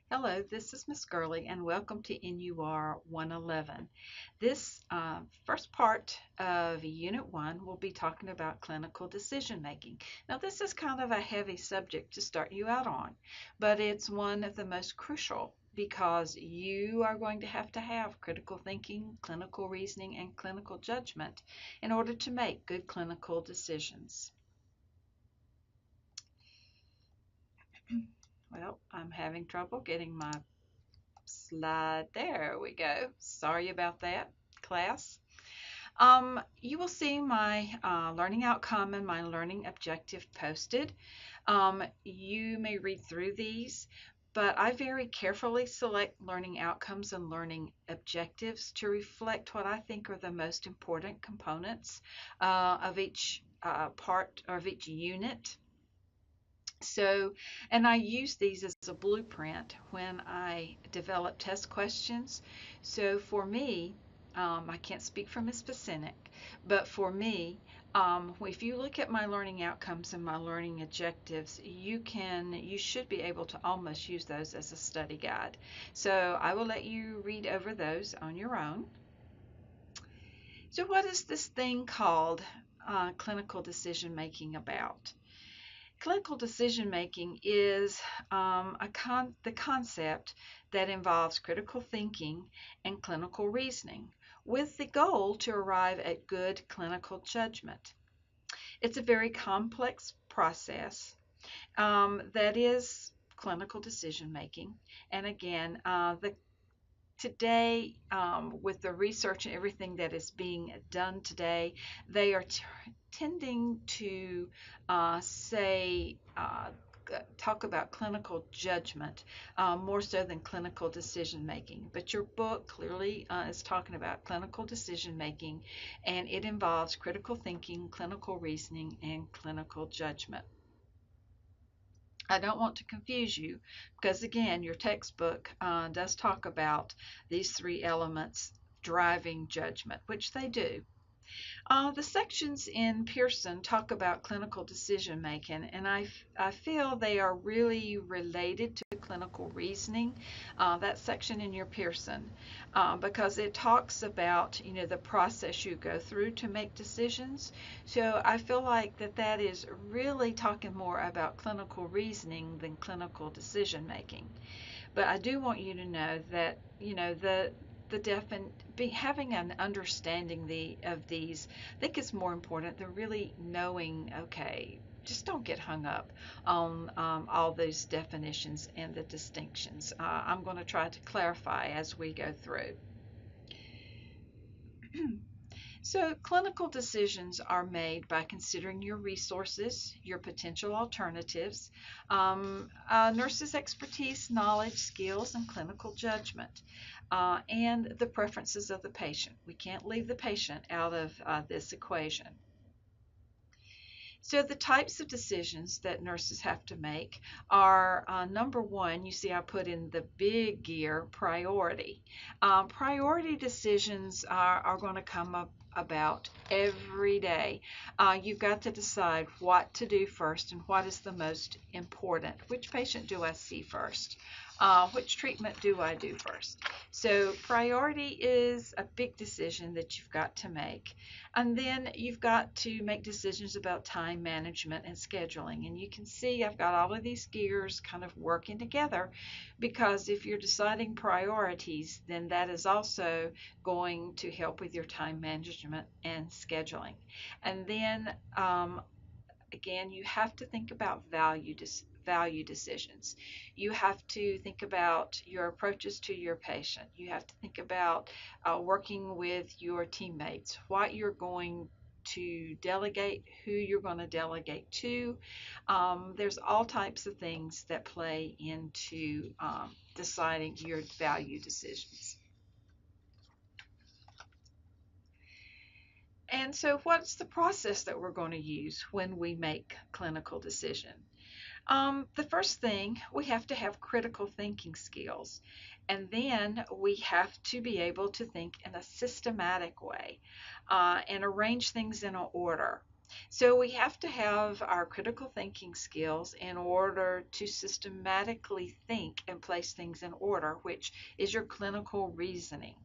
Hello, this is Miss Gurley, and welcome to NUR 111. This first part of Unit 1 will be talking about clinical decision making. Now, this is kind of a heavy subject to start you out on, but it's one of the most crucial because you are going to have critical thinking, clinical reasoning, and clinical judgment in order to make good clinical decisions. Well, I'm having trouble getting my slide. There we go. Sorry about that, class. You will see my learning outcome and my learning objective posted. You may read through these, but I very carefully select learning outcomes and learning objectives to reflect what I think are the most important components of each part or of each unit. So, and I use these as a blueprint when I develop test questions. So for me, I can't speak for Ms. Pacinik, but for me, if you look at my learning outcomes and my learning objectives, you should be able to almost use those as a study guide. So I will let you read over those on your own. So what is this thing called clinical decision making about? Clinical decision making is the concept that involves critical thinking and clinical reasoning with the goal to arrive at good clinical judgment. It's a very complex process that is clinical decision making. And again, today, with the research and everything that is being done today, they are tending to say, talk about clinical judgment more so than clinical decision making. But your book clearly is talking about clinical decision making, and it involves critical thinking, clinical reasoning, and clinical judgment. I don't want to confuse you because, again, your textbook does talk about these three elements driving judgment, which they do. The sections in Pearson talk about clinical decision making, and I feel they are really related to clinical reasoning, that section in your Pearson, because it talks about the process you go through to make decisions. So I feel like that is really talking more about clinical reasoning than clinical decision making. But I do want you to know that having an understanding of these, I think it's more important than really knowing. Okay, just don't get hung up on all those definitions and the distinctions. I'm going to try to clarify as we go through. So, clinical decisions are made by considering your resources, your potential alternatives, nurses' expertise, knowledge, skills, and clinical judgment, and the preferences of the patient. We can't leave the patient out of this equation. So the types of decisions that nurses have to make are number one, you see I put in the big gear, priority. Priority decisions are going to come up about every day. You've got to decide what to do first and what is the most important. Which patient do I see first? Which treatment do I do first? So priority is a big decision that you've got to make. And then you've got to make decisions about time management and scheduling. And you can see I've got all of these gears kind of working together, because if you're deciding priorities, then that is also going to help with your time management and scheduling. And then again, you have to think about value decisions. You have to think about your approaches to your patient. You have to think about working with your teammates, what you're going to delegate, who you're going to delegate to. There's all types of things that play into deciding your value decisions. And so, what's the process that we're going to use when we make clinical decision? The first thing, we have to have critical thinking skills, and then we have to be able to think in a systematic way and arrange things in an order. So we have to have our critical thinking skills in order to systematically think and place things in order, which is your clinical reasoning.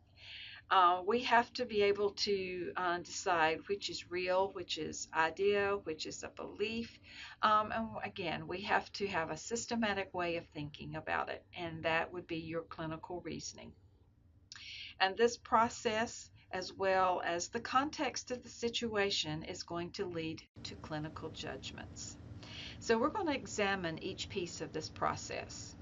We have to be able to decide which is real, which is idea, which is a belief. And again, we have to have a systematic way of thinking about it, and that would be your clinical reasoning. And this process, as well as the context of the situation, is going to lead to clinical judgments. So we're going to examine each piece of this process.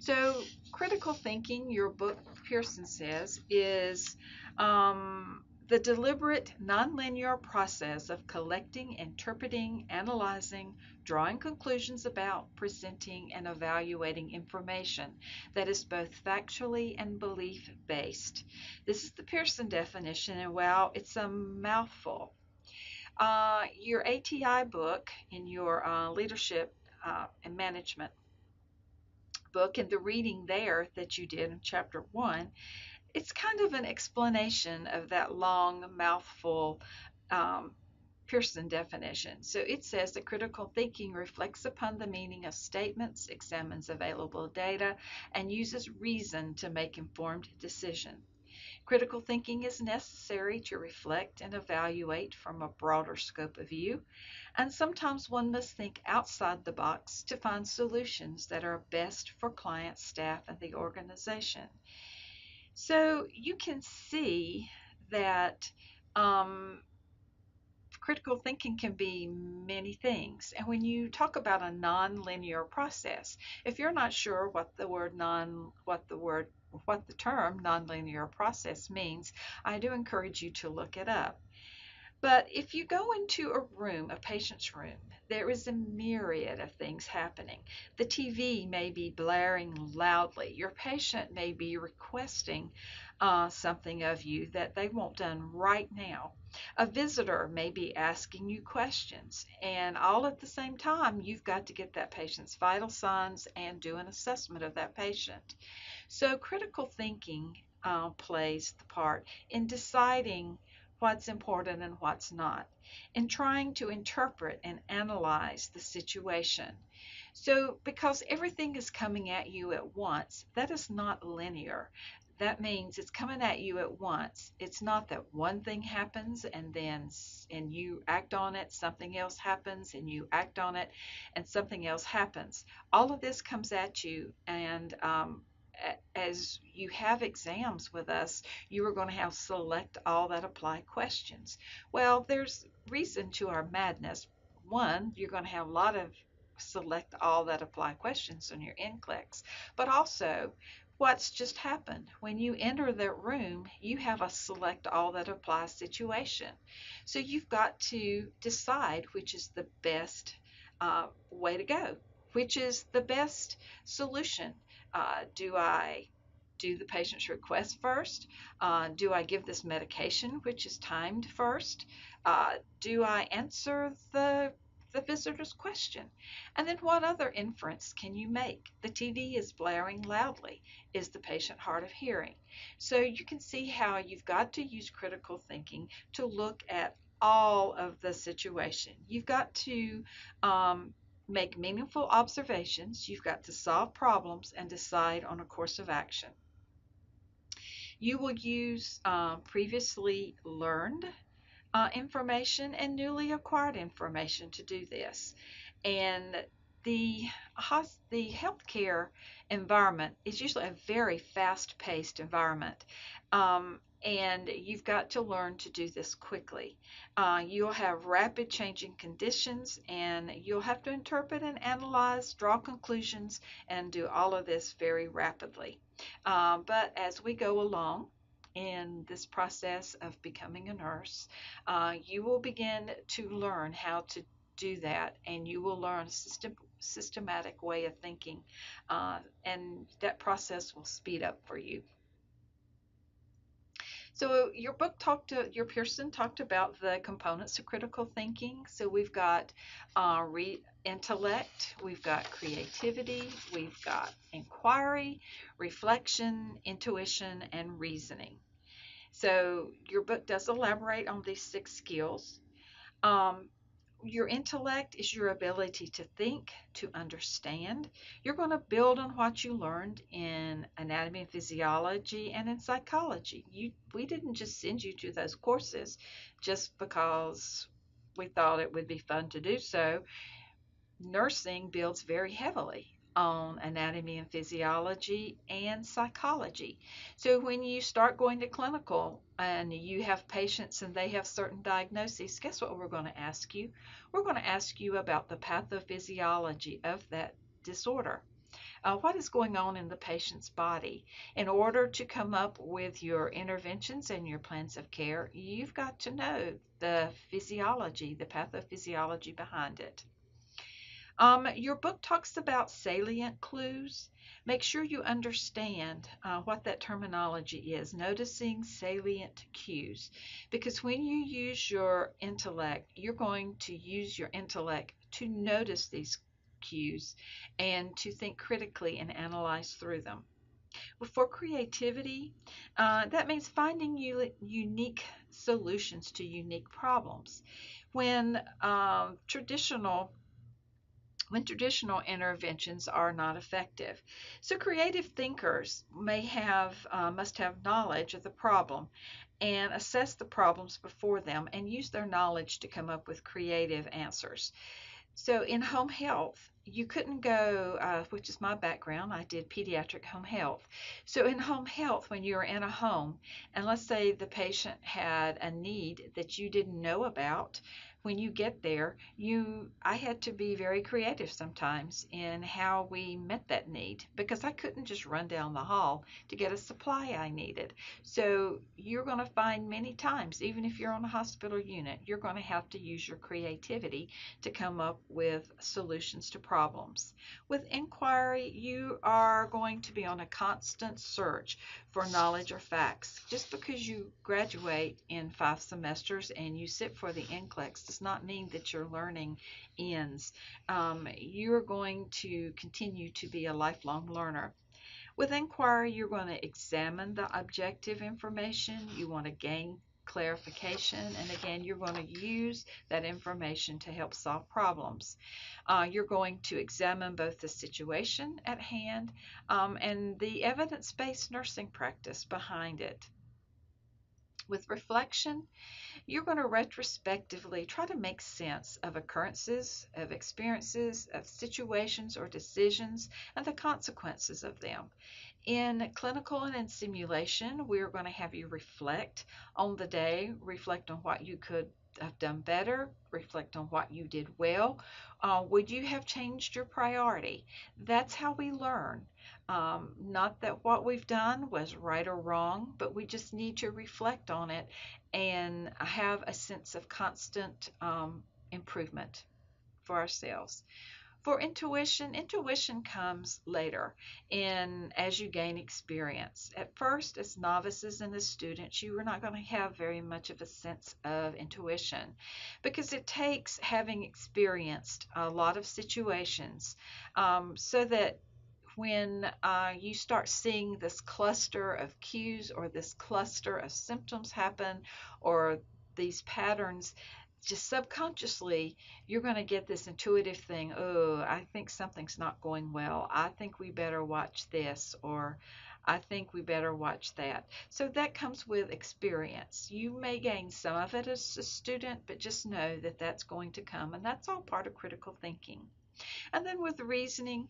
So, critical thinking, your book, Pearson says, is the deliberate, nonlinear process of collecting, interpreting, analyzing, drawing conclusions about, presenting, and evaluating information that is both factually and belief based. This is the Pearson definition, and wow, it's a mouthful. Your ATI book in your leadership and management book and the reading there that you did in chapter one, it's kind of an explanation of that long mouthful um, Pearson definition. So it says that critical thinking reflects upon the meaning of statements, examines available data, and uses reason to make informed decisions. Critical thinking is necessary to reflect and evaluate from a broader scope of view, and sometimes one must think outside the box to find solutions that are best for clients, staff, and the organization. So you can see that um, critical thinking can be many things. And when you talk about a nonlinear process, if you're not sure what the term nonlinear process means, I do encourage you to look it up. But if you go into a room, a patient's room, there is a myriad of things happening. The TV may be blaring loudly. Your patient may be requesting something of you that they want done right now. A visitor may be asking you questions, and all at the same time, you've got to get that patient's vital signs and do an assessment of that patient. So, critical thinking plays the part in deciding what's important and what's not, in trying to interpret and analyze the situation. So, because everything is coming at you at once, that is not linear. That means it's coming at you at once. It's not that one thing happens and you act on it, something else happens and you act on it, and something else happens. All of this comes at you, and as you have exams with us, you are going to have select all that apply questions. Well, there's reason to our madness. One, you're going to have a lot of select all that apply questions on your NCLEX, but also what's just happened. When you enter that room, you have a select all that apply situation. So you've got to decide which is the best way to go, which is the best solution. Do I do the patient's request first? Do I give this medication, which is timed first? Do I answer the visitor's question? And then what other inference can you make? The TV is blaring loudly. Is the patient hard of hearing? So you can see how you've got to use critical thinking to look at all of the situation. You've got to make meaningful observations. You've got to solve problems and decide on a course of action. You will use previously learned information and newly acquired information to do this. And the the healthcare environment is usually a very fast-paced environment. And you've got to learn to do this quickly. You'll have rapid changing conditions, and you'll have to interpret and analyze, draw conclusions, and do all of this very rapidly. But as we go along in this process of becoming a nurse, you will begin to learn how to do that, and you will learn a systematic way of thinking, and that process will speed up for you. So your Pearson talked about the components of critical thinking. So we've got intellect, we've got creativity, we've got inquiry, reflection, intuition, and reasoning. So your book does elaborate on these six skills. Um, your intellect is your ability to think, to understand. You're going to build on what you learned in anatomy and physiology and in psychology. We didn't just send you to those courses just because we thought it would be fun to do so. Nursing builds very heavily on anatomy and physiology and psychology. So when you start going to clinical and you have patients and they have certain diagnoses, guess what we're going to ask you? We're going to ask you about the pathophysiology of that disorder. What is going on in the patient's body? In order to come up with your interventions and your plans of care, you've got to know the physiology, the pathophysiology behind it. Your book talks about salient clues. Make sure you understand what that terminology is, noticing salient cues. Because when you use your intellect, you're going to use your intellect to notice these cues and to think critically and analyze through them. For creativity, that means finding unique solutions to unique problems. When traditional interventions are not effective. So creative thinkers must have knowledge of the problem and assess the problems before them and use their knowledge to come up with creative answers. So in home health, you couldn't go, which is my background, I did pediatric home health. So in home health, when you're in a home, and let's say the patient had a need that you didn't know about, when you get there, I had to be very creative sometimes in how we met that need because I couldn't just run down the hall to get a supply I needed. So you're going to find many times, even if you're on a hospital unit, you're going to have to use your creativity to come up with solutions to problems. With inquiry, you are going to be on a constant search for knowledge or facts. Just because you graduate in 5 semesters and you sit for the NCLEX does not mean that your learning ends. You're going to continue to be a lifelong learner. With inquiry, you're going to examine the objective information. You want to gain clarification, and again, you're going to use that information to help solve problems. You're going to examine both the situation at hand and the evidence based nursing practice behind it. With reflection, you're going to retrospectively try to make sense of occurrences, of experiences, of situations or decisions, and the consequences of them. In clinical and in simulation, we're going to have you reflect on the day, reflect on what you could have done better, reflect on what you did well. Would you have changed your priority? That's how we learn. Not that what we've done was right or wrong, but we just need to reflect on it and have a sense of constant improvement for ourselves. For intuition, intuition comes later in as you gain experience. At first, as novices and as students, you are not going to have very much of a sense of intuition because it takes having experienced a lot of situations so that when you start seeing this cluster of cues or this cluster of symptoms happen or these patterns, just subconsciously, you're going to get this intuitive thing. Oh, I think something's not going well. I think we better watch this, or I think we better watch that. So that comes with experience. You may gain some of it as a student, but just know that that's going to come, and that's all part of critical thinking. And then with reasoning,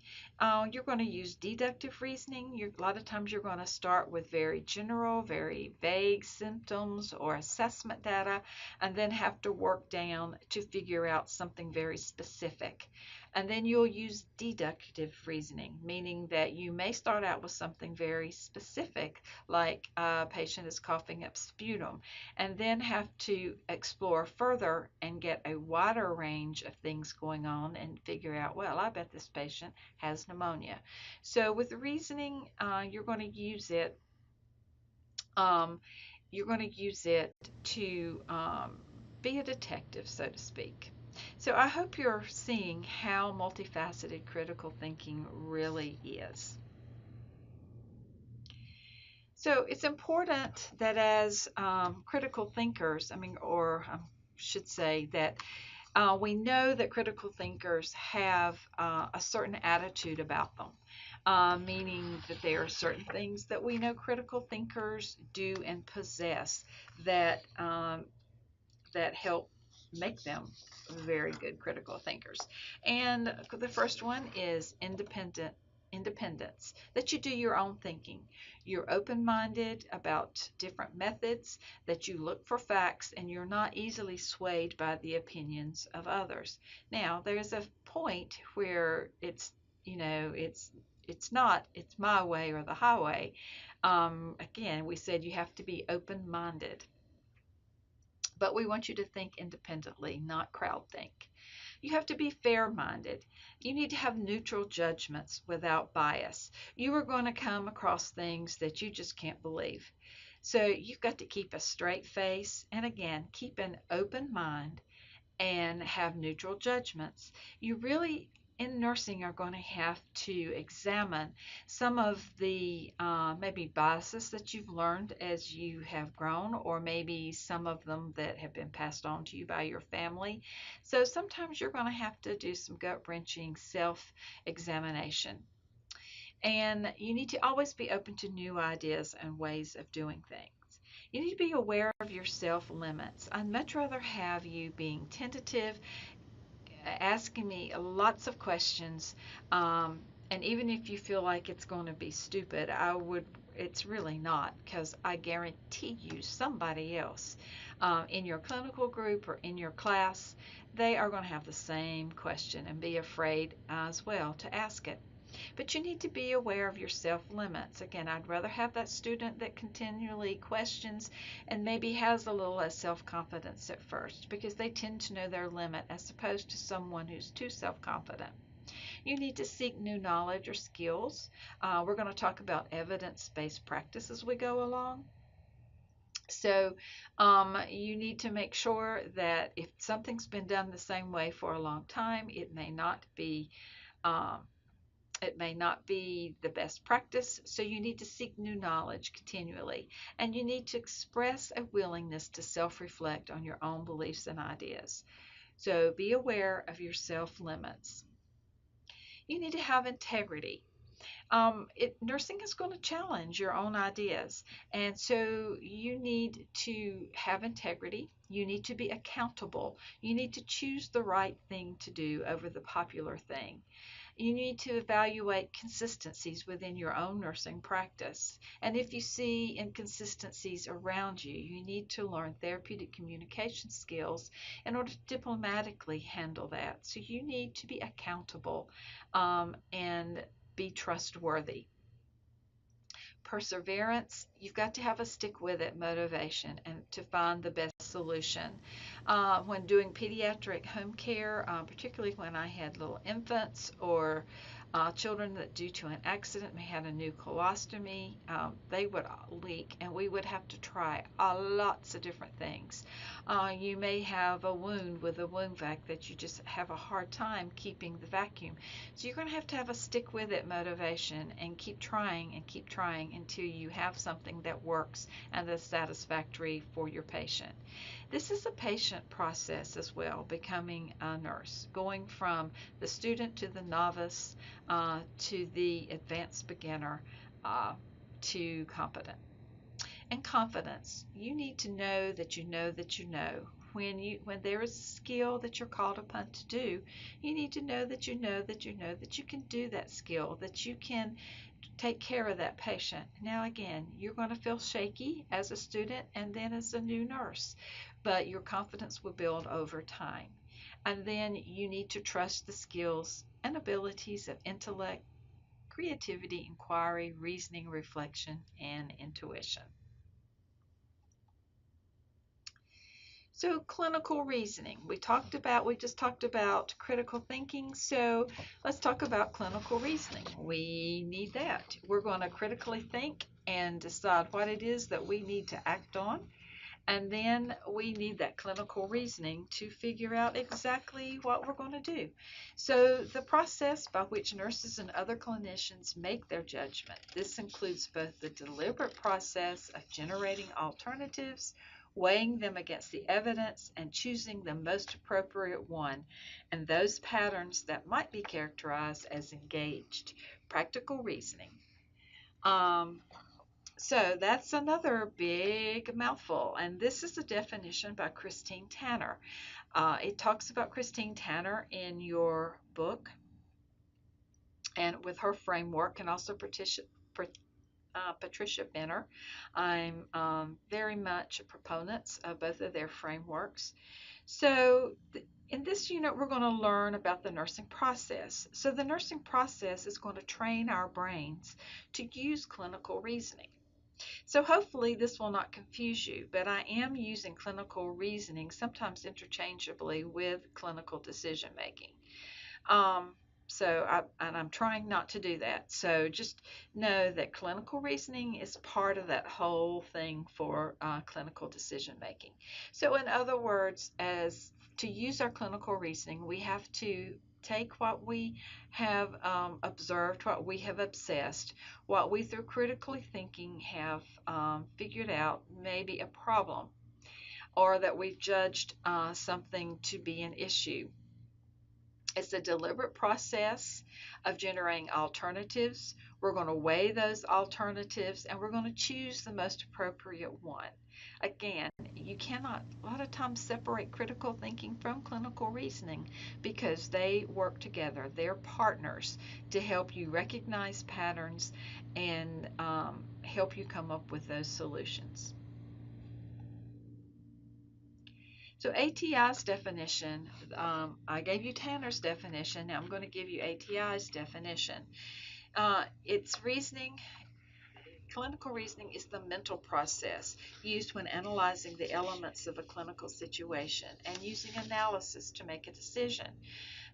you're going to use deductive reasoning. A lot of times you're going to start with very general, very vague symptoms or assessment data, and then have to work down to figure out something very specific. And then you'll use deductive reasoning, meaning that you may start out with something very specific, like a patient is coughing up sputum, and then have to explore further and get a wider range of things going on and figure out, well, I bet this patient has pneumonia. So with reasoning, you're going to use it. Um, you're going to use it to be a detective, so to speak. So I hope you're seeing how multifaceted critical thinking really is. So it's important that as critical thinkers, or I should say that we know that critical thinkers have a certain attitude about them, meaning that there are certain things that we know critical thinkers do and possess that that help make them very good critical thinkers. And the first one is independence, that you do your own thinking. You're open-minded about different methods, that you look for facts, and you're not easily swayed by the opinions of others. Now, there's a point where it's not, it's my way or the highway. Again, we said you have to be open-minded, but we want you to think independently, not crowd think. You have to be fair minded. You need to have neutral judgments without bias. You are going to come across things that you just can't believe. So you've got to keep a straight face and again, keep an open mind and have neutral judgments. You really, in nursing, are going to have to examine some of the maybe biases that you've learned as you have grown, or maybe some of them that have been passed on to you by your family. So sometimes you're going to have to do some gut wrenching self examination. And you need to always be open to new ideas and ways of doing things. You need to be aware of your self limits. I'd much rather have you being tentative, asking me lots of questions, and even if you feel like it's going to be stupid, it's really not, because I guarantee you somebody else in your clinical group or in your class, they are going to have the same question and be afraid as well to ask it. But you need to be aware of your self limits. Again, I'd rather have that student that continually questions and maybe has a little less self confidence at first, because they tend to know their limit as opposed to someone who's too self confident. You need to seek new knowledge or skills. We're going to talk about evidence based practice as we go along. So, you need to make sure that if something's been done the same way for a long time, um, it may not be the best practice, so you need to seek new knowledge continually. And you need to express a willingness to self reflect on your own beliefs and ideas. So be aware of your self limits. You need to have integrity. Nursing is going to challenge your own ideas, and so you need to have integrity. You need to be accountable. You need to choose the right thing to do over the popular thing. You need to evaluate consistencies within your own nursing practice. And if you see inconsistencies around you, you need to learn therapeutic communication skills in order to diplomatically handle that. So you need to be accountable and be trustworthy. Perseverance, you've got to have a stick with it motivation and to find the best solution. When doing pediatric home care, particularly when I had little infants or children that due to an accident may have a new colostomy, they would leak and we would have to try lots of different things. You may have a wound with a wound vac that you just have a hard time keeping the vacuum. So you're going to have a stick with it motivation and keep trying until you have something that works and that's satisfactory for your patient. This is a patient process as well, becoming a nurse, going from the student to the novice to the advanced beginner to competent. And confidence, you need to know that you know that you know. When there is a skill that you're called upon to do, you need to know that you know that you know that you can do that skill, that you can take care of that patient. Now again, you're going to feel shaky as a student and then as a new nurse, but your confidence will build over time. And then you need to trust the skills and abilities of intellect, creativity, inquiry, reasoning, reflection, and intuition. So clinical reasoning. We just talked about critical thinking. So let's talk about clinical reasoning. We need that. We're going to critically think and decide what it is that we need to act on. And then we need that clinical reasoning to figure out exactly what we're going to do. So, the process by which nurses and other clinicians make their judgment. This includes both the deliberate process of generating alternatives, weighing them against the evidence, and choosing the most appropriate one, and those patterns that might be characterized as engaged practical reasoning. Um, so that's another big mouthful, and this is a definition by Christine Tanner. It talks about Christine Tanner in your book and with her framework, and also Patricia Benner. I'm very much a proponent of both of their frameworks. So, in this unit, we're going to learn about the nursing process. So, the nursing process is going to train our brains to use clinical reasoning. So hopefully this will not confuse you, but I am using clinical reasoning sometimes interchangeably with clinical decision making. Um, and I'm trying not to do that. So just know that clinical reasoning is part of that whole thing for clinical decision making. So in other words, as to use our clinical reasoning, we have to take what we have observed, what we have obsessed, what we through critically thinking have figured out may be a problem, or that we've judged something to be an issue. It's a deliberate process of generating alternatives. We're going to weigh those alternatives and we're going to choose the most appropriate one. Again, you cannot a lot of times separate critical thinking from clinical reasoning because they work together. They're partners to help you recognize patterns and help you come up with those solutions. So ATI's definition, I gave you Tanner's definition. Now I'm going to give you ATI's definition. It's reasoning. Clinical reasoning is the mental process used when analyzing the elements of a clinical situation and using analysis to make a decision.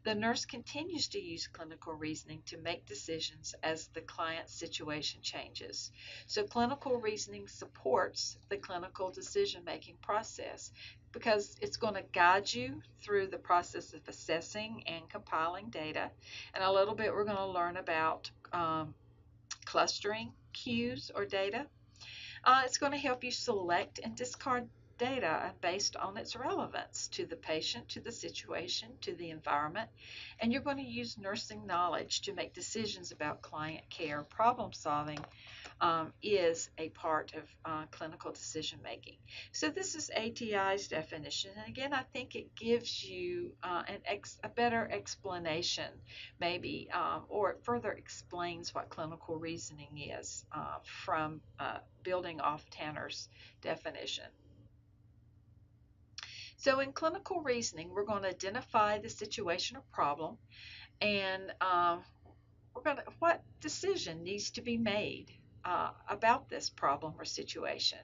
The nurse continues to use clinical reasoning to make decisions as the client's situation changes. So, clinical reasoning supports the clinical decision making process because it's going to guide you through the process of assessing and compiling data. And a little bit, we're going to learn about clustering cues or data. It's going to help you select and discard data based on its relevance to the patient, to the situation, to the environment, and you're going to use nursing knowledge to make decisions about client care. Problem solving is a part of clinical decision making. So this is ATI's definition, and again, I think it gives you a better explanation, maybe, or it further explains what clinical reasoning is from building off Tanner's definition. So in clinical reasoning, we're going to identify the situation or problem, and what decision needs to be made about this problem or situation.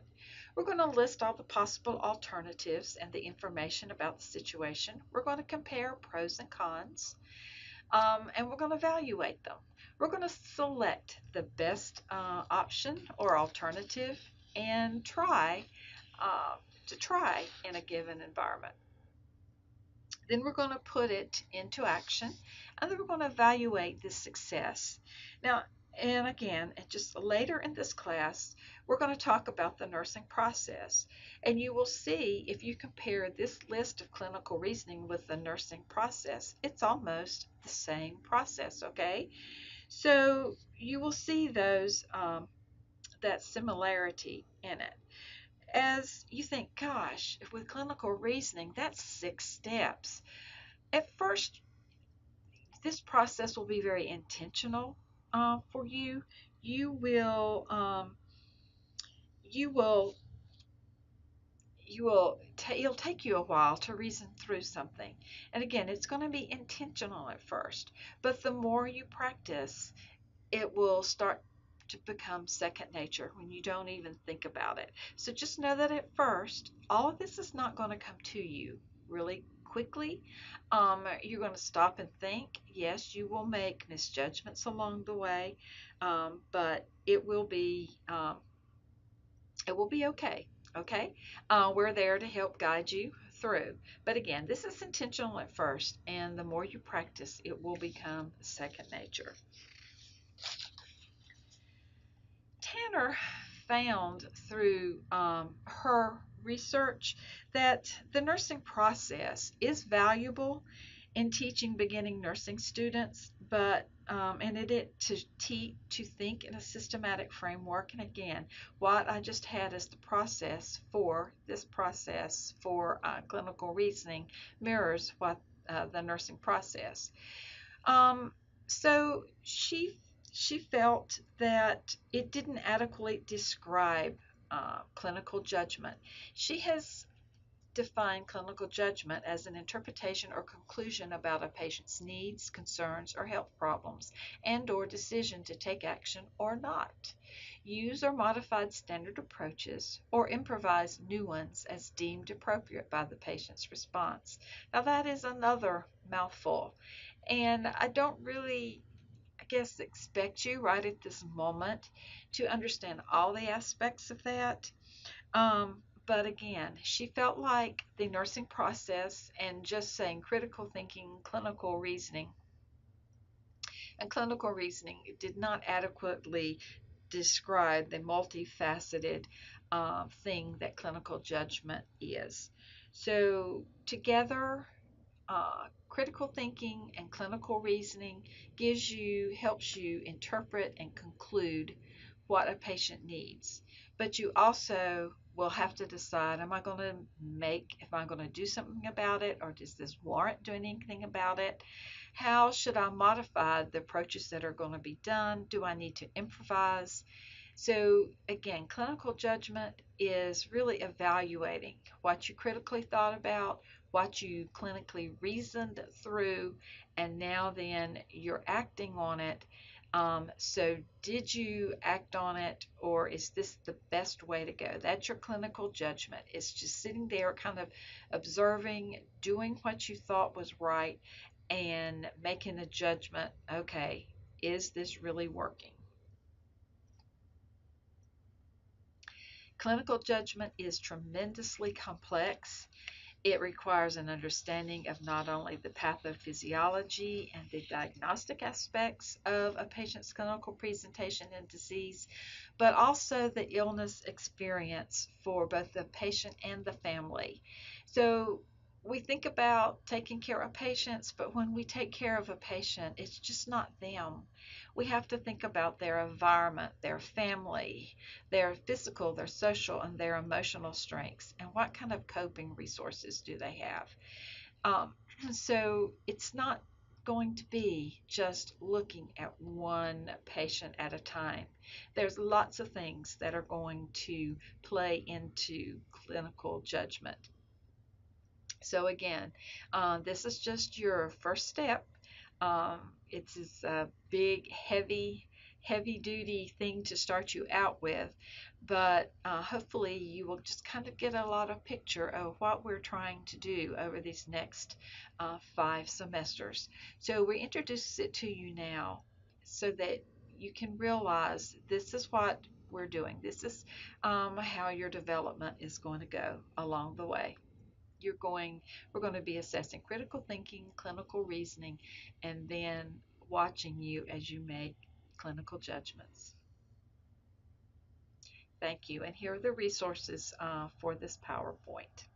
We're going to list all the possible alternatives and the information about the situation. We're going to compare pros and cons, and we're going to evaluate them. We're going to select the best option or alternative and uh, try in a given environment. Then we're going to put it into action, and then we're going to evaluate the success. Now, and again, just later in this class, we're going to talk about the nursing process. And you will see if you compare this list of clinical reasoning with the nursing process, it's almost the same process, okay? So you will see that similarity in it. As you think, gosh, with clinical reasoning, that's 6 steps. At first, this process will be very intentional for you. You will, you will, it'll take you a while to reason through something. And again, it's going to be intentional at first, but the more you practice, it will start to become second nature when you don't even think about it. So just know that at first, all of this is not going to come to you really quickly. You're going to stop and think. Yes, you will make misjudgments along the way, but it will be okay. Okay, we're there to help guide you through. But again, this is intentional at first, and the more you practice, it will become second nature. Tanner found through her research that the nursing process is valuable in teaching beginning nursing students, but and it to think in a systematic framework. And again, what I just had as the process for this process for clinical reasoning mirrors what the nursing process. Um, so she felt that it didn't adequately describe clinical judgment. She has defined clinical judgment as an interpretation or conclusion about a patient's needs, concerns, or health problems, and/or decision to take action or not. Use or modified standard approaches or improvise new ones as deemed appropriate by the patient's response. Now that is another mouthful. And I don't really, I guess, expect you right at this moment to understand all the aspects of that. But again, she felt like the nursing process and just saying critical thinking, clinical reasoning did not adequately describe the multifaceted thing that clinical judgment is. So, together, critical thinking and clinical reasoning helps you interpret and conclude what a patient needs. But you also will have to decide, am I going to do something about it, or does this warrant doing anything about it? How should I modify the approaches that are going to be done? Do I need to improvise? So, again, clinical judgment is really evaluating what you critically thought about, what you clinically reasoned through, and now then you're acting on it. So, did you act on it, or is this the best way to go? That's your clinical judgment. It's just sitting there, kind of observing, doing what you thought was right, and making a judgment. Okay, is this really working? Clinical judgment is tremendously complex. It requires an understanding of not only the pathophysiology and the diagnostic aspects of a patient's clinical presentation and disease, but also the illness experience for both the patient and the family. So we think about taking care of patients, but when we take care of a patient, it's just not them. We have to think about their environment, their family, their physical, their social, and their emotional strengths, and what kind of coping resources do they have. Um, so it's not going to be just looking at one patient at a time. There's lots of things that are going to play into clinical judgment. So again, this is just your first step. It's a big, heavy duty thing to start you out with, but hopefully you will just kind of get a lot of picture of what we're trying to do over these next 5 semesters. So we introduce it to you now so that you can realize this is what we're doing. This is how your development is going to go along the way. you're going we're going to be assessing critical thinking, clinical reasoning, and then watching you as you make clinical judgments. Thank you. And here are the resources for this PowerPoint.